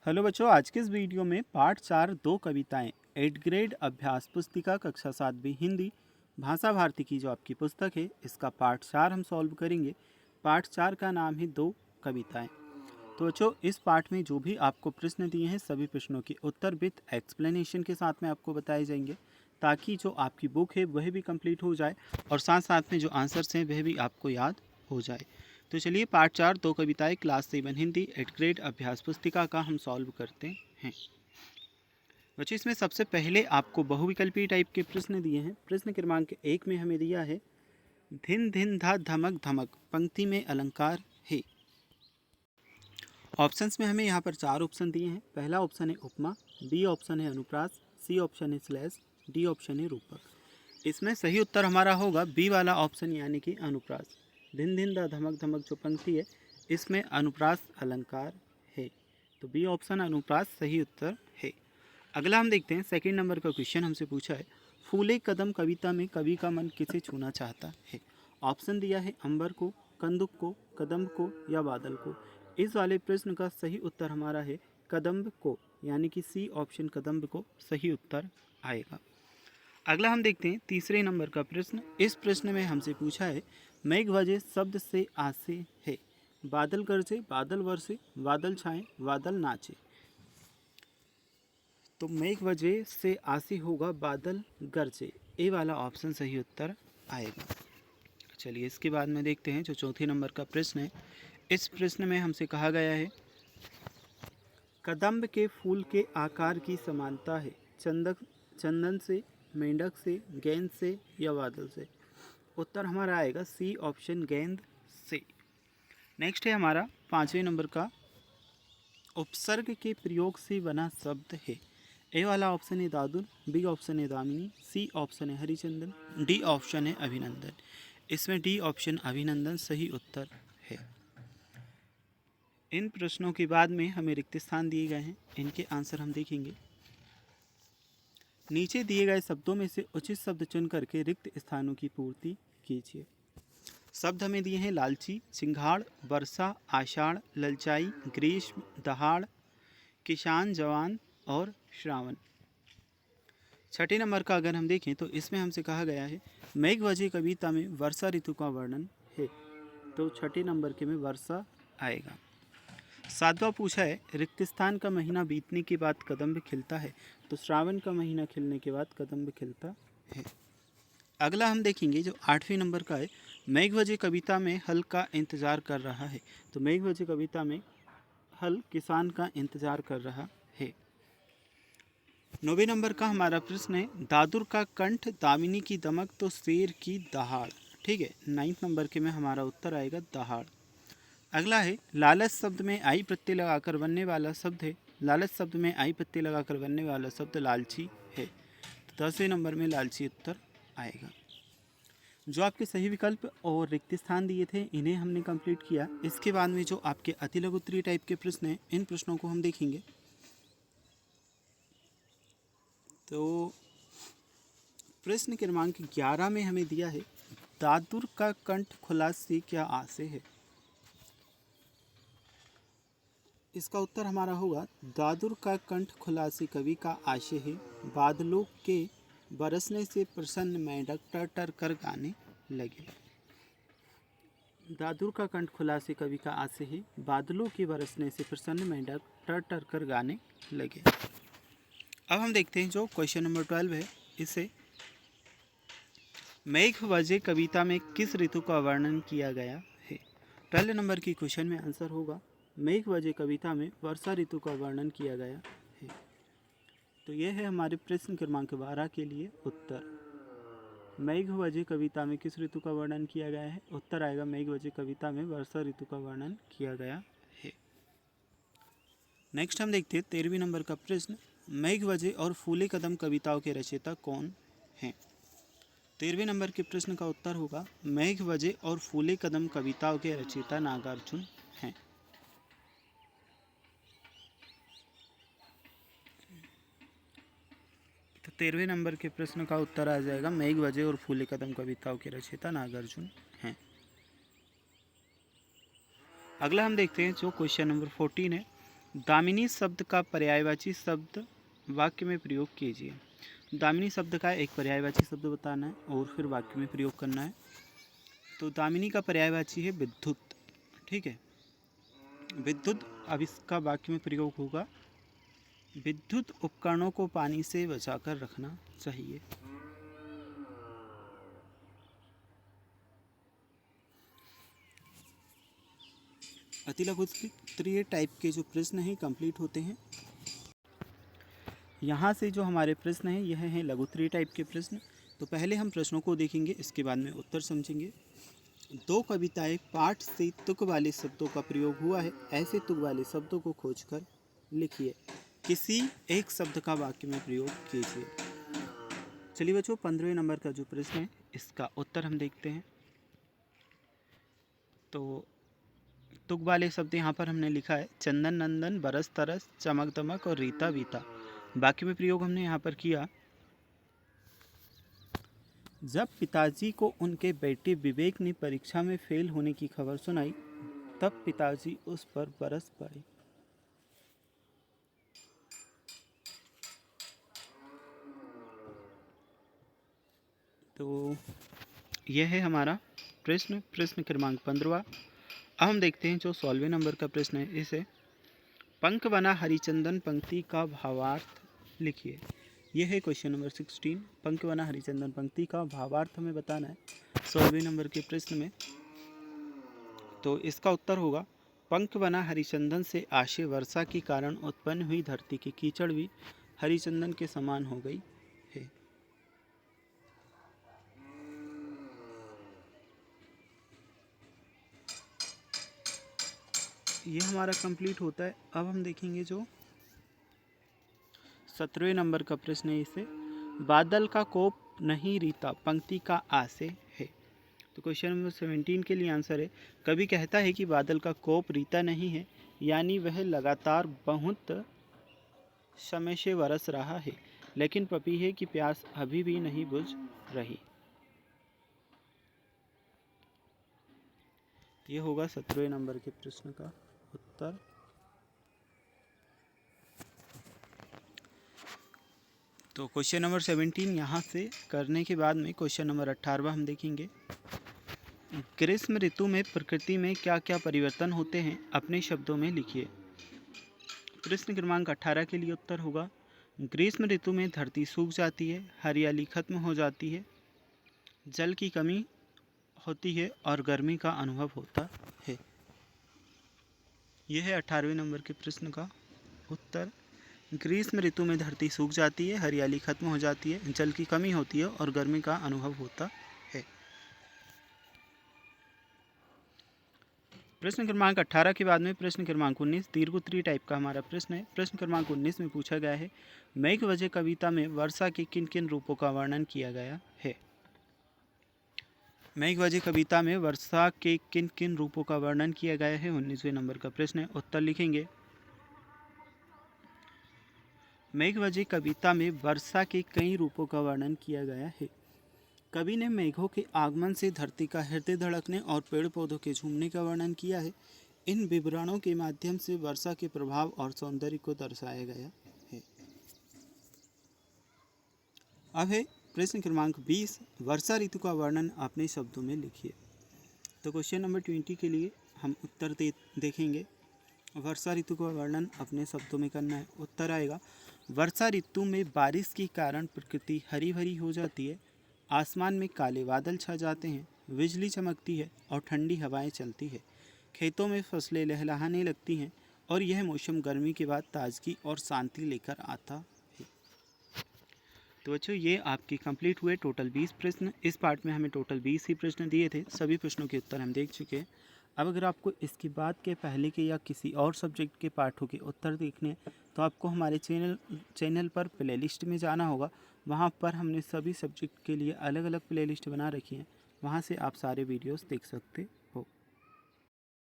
Hello बच्चों, आज के इस वीडियो में पार्ट 4 दो कविताएं 8th ग्रेड अभ्यास पुस्तिका कक्षा 7वीं हिंदी भाषा भारती की जो आपकी पुस्तक है, इसका पार्ट 4 हम सॉल्व करेंगे। पार्ट 4 का नाम है दो कविताएं। तो बच्चों, इस पार्ट में जो भी आपको प्रश्न दिए हैं सभी प्रश्नों के उत्तर विथ एक्सप्लेनेशन के साथ में आपको बताए जाएंगे, ताकि जो आपकी बुक है वह भी कंप्लीट हो जाए और साथ साथ में जो आंसर्स हैं वह भी आपको याद हो जाए। तो चलिए पार्ट 4 दो कविताएं क्लास 7 हिंदी 8th ग्रेड अभ्यास पुस्तिका का हम सॉल्व करते हैं। बच्चों, इसमें सबसे पहले आपको बहुविकल्पी टाइप के प्रश्न दिए हैं। प्रश्न क्रमांक 1 में हमें दिया है धिन धिन धा धमक धमक पंक्ति में अलंकार है। ऑप्शंस में हमें यहाँ पर 4 ऑप्शन दिए हैं। पहला ऑप्शन है उपमा, बी ऑप्शन है अनुप्रास, सी ऑप्शन है स्लैश, डी ऑप्शन है रूपक। इसमें सही उत्तर हमारा होगा बी वाला ऑप्शन, यानी कि अनुप्रास। धिन धिन दा धमक धमक जो पंक्ति है इसमें अनुप्रास अलंकार है, तो बी ऑप्शन अनुप्रास सही उत्तर है। अगला हम देखते हैं, सेकंड नंबर का क्वेश्चन हमसे पूछा है फूले कदम कविता में कवि का मन किसे छूना चाहता है। ऑप्शन दिया है अंबर को, कंदुक को, कदम्ब को या बादल को। इस वाले प्रश्न का सही उत्तर हमारा है कदम्ब को, यानी कि सी ऑप्शन कदम्ब को सही उत्तर आएगा। अगला हम देखते हैं तीसरे नंबर का प्रश्न। इस प्रश्न में हमसे पूछा है मेघ वजे शब्द से आसे है, बादल गरजे, बादल बरसे, बादल छाए, बादल नाचे। तो मेघ वजह से आसी होगा बादल गरजे, ए वाला ऑप्शन सही उत्तर आएगा। चलिए इसके बाद में देखते हैं जो चौथे नंबर का प्रश्न है। इस प्रश्न में हमसे कहा गया है कदम्ब के फूल के आकार की समानता है चंदन से, मेंढक से, गेंद से या बादल से। उत्तर हमारा आएगा सी ऑप्शन गेंद से। नेक्स्ट है हमारा 5वें नंबर का उपसर्ग के प्रयोग से बना शब्द है। ए वाला ऑप्शन है दादुर, बी ऑप्शन है दामिनी, सी ऑप्शन है हरिचंदन, डी ऑप्शन है अभिनंदन। इसमें डी ऑप्शन अभिनंदन सही उत्तर है। इन प्रश्नों के बाद में हमें रिक्त स्थान दिए गए हैं, इनके आंसर हम देखेंगे। नीचे दिए गए शब्दों में से उचित शब्द चुन करके रिक्त स्थानों की पूर्ति कीजिए। शब्द हमें दिए हैं लालची, सिंघाड़, वर्षा, आषाढ़, ललचाई, ग्रीष्म, दहाड़, किसान, जवान और श्रावण। छठे नंबर का अगर हम देखें तो इसमें हमसे कहा गया है मेघ वजह कविता में वर्षा ऋतु का वर्णन है, तो छठे नंबर के में वर्षा आएगा। सातवां पूछा है रिक्त स्थान का महीना बीतने के बाद कदम्ब खिलता है, तो श्रावण का महीना खिलने के बाद कदम्ब खिलता है। अगला हम देखेंगे जो 8वें नंबर का है मेघ वजह कविता में हल का इंतजार कर रहा है, तो मेघ वजह कविता में हल किसान का इंतजार कर रहा है। 9वें नंबर का हमारा प्रश्न है दादुर का कंठ, दामिनी की दमक, तो शेर की दहाड़। ठीक है, 9th नंबर के में हमारा उत्तर आएगा दहाड़। अगला है लालच शब्द में आई प्रत्यय लगाकर बनने वाला शब्द है। लालच शब्द में आई प्रत्यय लगाकर बनने वाला शब्द लालची है, तो 10वें नंबर में लालची उत्तर आएगा। जो आपके सही विकल्प और रिक्त स्थान दिए थे इन्हें हमने कंप्लीट किया। इसके बाद में जो आपके अति लघु उत्तरीय टाइप के प्रश्न हैं इन प्रश्नों को हम देखेंगे। तो प्रश्न क्रमांक 11 में हमें दिया है दादुर का कंठ खुला से क्या आशय है। इसका उत्तर हमारा होगा दादुर का कंठ खुला से कवि का आशय है बादलों के बरसने से प्रसन्न मेंढक टर टर कर गाने लगे। दादुर का कंठ खुला से कवि का आशय है बादलों के बरसने से प्रसन्न मेंढक टर टर कर गाने लगे। अब हम देखते हैं जो क्वेश्चन नंबर 12 है। इसे मेघ वजह कविता में किस ऋतु का वर्णन किया गया है। 12 नंबर की क्वेश्चन में आंसर होगा मेघ वजह कविता में वर्षा ऋतु का वर्णन किया गया है। तो यह है हमारे प्रश्न क्रमांक 12 के लिए उत्तर। मेघ वजह कविता में किस ऋतु का वर्णन किया गया है। उत्तर आएगा मेघ वजह कविता में वर्षा ऋतु का वर्णन किया गया है। नेक्स्ट हम देखते हैं 13वें नंबर का प्रश्न मेघ वजह और फूले कदम कविताओं के रचयिता कौन हैं। 13वें नंबर के प्रश्न का उत्तर होगा मेघ वजह और फूले कदम कविताओं के रचयिता नागार्जुन हैं। तो 13वें नंबर के प्रश्न का उत्तर आ जाएगा मेघ वजह और फूले कदम कविताओं के रचयिता नागार्जुन हैं। अगला हम देखते हैं जो क्वेश्चन नंबर 14 है दामिनी शब्द का पर्यायवाची शब्द वाक्य में प्रयोग कीजिए। दामिनी शब्द का एक पर्यायवाची शब्द बताना है और फिर वाक्य में प्रयोग करना है। तो दामिनी का पर्यायवाची है विद्युत, ठीक है, विद्युत। अब इसका वाक्य में प्रयोग होगा, विद्युत उपकरणों को पानी से बचाकर रखना चाहिए। अति लघु उत्तरीय टाइप के जो प्रश्न हैं कंप्लीट होते हैं। यहाँ से जो हमारे प्रश्न हैं यह हैं लघु उत्तरीय टाइप के प्रश्न। तो पहले हम प्रश्नों को देखेंगे, इसके बाद में उत्तर समझेंगे। दो कविताएं पाठ से तुक वाले शब्दों का प्रयोग हुआ है, ऐसे तुक वाले शब्दों को खोजकर लिखिए। किसी एक शब्द का वाक्य में प्रयोग कीजिए। चलिए बच्चों, 15वें नंबर का जो प्रश्न है इसका उत्तर हम देखते हैं। तो तुक वाले शब्द यहाँ पर हमने लिखा है चंदन नंदन, बरस तरस, चमक दमक और रीता बीता। वाक्य में प्रयोग हमने यहाँ पर किया, जब पिताजी को उनके बेटे विवेक ने परीक्षा में फेल होने की खबर सुनाई, तब पिताजी उस पर बरस पड़े। तो यह है हमारा प्रश्न क्रमांक 15। अब हम देखते हैं जो 16वें नंबर का प्रश्न है, इसे पंख बना हरिचंदन पंक्ति का भावार्थ लिखिए। यह है क्वेश्चन नंबर 16। पंख बना हरिचंदन पंक्ति का भावार्थ हमें बताना है 16वें नंबर के प्रश्न में। तो इसका उत्तर होगा, पंख बना हरिचंदन से आशे वर्षा के कारण उत्पन्न हुई धरती की कीचड़ भी हरिचंदन के समान हो गई है। ये हमारा कंप्लीट होता है। अब हम देखेंगे जो 17वें नंबर का प्रश्न है, इसे बादल का कोप नहीं रीता पंक्ति का आशय है। तो क्वेश्चन नंबर 17 के लिए आंसर है, कवि कहता है कि बादल का कोप रीता नहीं है, यानी वह लगातार बहुत समय से बरस रहा है, लेकिन पपीहे की प्यास अभी भी नहीं बुझ रही। ये होगा 17वें नंबर के प्रश्न का उत्तर। तो क्वेश्चन नंबर 17 यहाँ से करने के बाद में क्वेश्चन नंबर 18 हम देखेंगे। ग्रीष्म ऋतु में प्रकृति में क्या क्या परिवर्तन होते हैं, अपने शब्दों में लिखिए। प्रश्न क्रमांक 18 के लिए उत्तर होगा, ग्रीष्म ऋतु में धरती सूख जाती है, हरियाली खत्म हो जाती है, जल की कमी होती है और गर्मी का अनुभव होता है। यह है 18वें नंबर के प्रश्न का उत्तर। ग्रीष्म ऋतु में धरती सूख जाती है, हरियाली खत्म हो जाती है, जल की कमी होती है और गर्मी का अनुभव होता है। प्रश्न क्रमांक 18 के बाद में प्रश्न क्रमांक 19 दीर्घ उत्तरीय टाइप का हमारा प्रश्न है। प्रश्न क्रमांक 19 में पूछा गया है, मेघ वजह कविता में वर्षा के किन किन रूपों का वर्णन किया गया है। मेघ वजह कविता में वर्षा के किन किन रूपों का वर्णन किया गया है, 19वें नंबर का प्रश्न है। उत्तर लिखेंगे, मेघ वजह कविता में वर्षा के कई रूपों का वर्णन किया गया है। कवि ने मेघों के आगमन से धरती का हृदय धड़कने और पेड़ पौधों के झूमने का वर्णन किया है। इन विवरणों के माध्यम से वर्षा के प्रभाव और सौंदर्य को दर्शाया गया है। अब है प्रश्न क्रमांक 20, वर्षा ऋतु का वर्णन अपने शब्दों में लिखिए। तो क्वेश्चन नंबर 20 के लिए हम उत्तर देखेंगे। वर्षा ऋतु का वर्णन अपने शब्दों में करना है। उत्तर आएगा, वर्षा ऋतु में बारिश के कारण प्रकृति हरी भरी हो जाती है, आसमान में काले बादल छा जाते हैं, बिजली चमकती है और ठंडी हवाएं चलती है, खेतों में फसलें लहलहाने लगती हैं और यह मौसम गर्मी के बाद ताजगी और शांति लेकर आता है। तो बच्चों, ये आपके कंप्लीट हुए टोटल 20 प्रश्न। इस पार्ट में हमें टोटल 20 ही प्रश्न दिए थे, सभी प्रश्नों के उत्तर हम देख चुके हैं। अब अगर आपको इसके बाद के पहले के या किसी और सब्जेक्ट के पाठों के उत्तर देखने हैं तो आपको हमारे चैनल पर प्लेलिस्ट में जाना होगा। वहाँ पर हमने सभी सब्जेक्ट के लिए अलग अलग प्लेलिस्ट बना रखी हैं, वहाँ से आप सारे वीडियोस देख सकते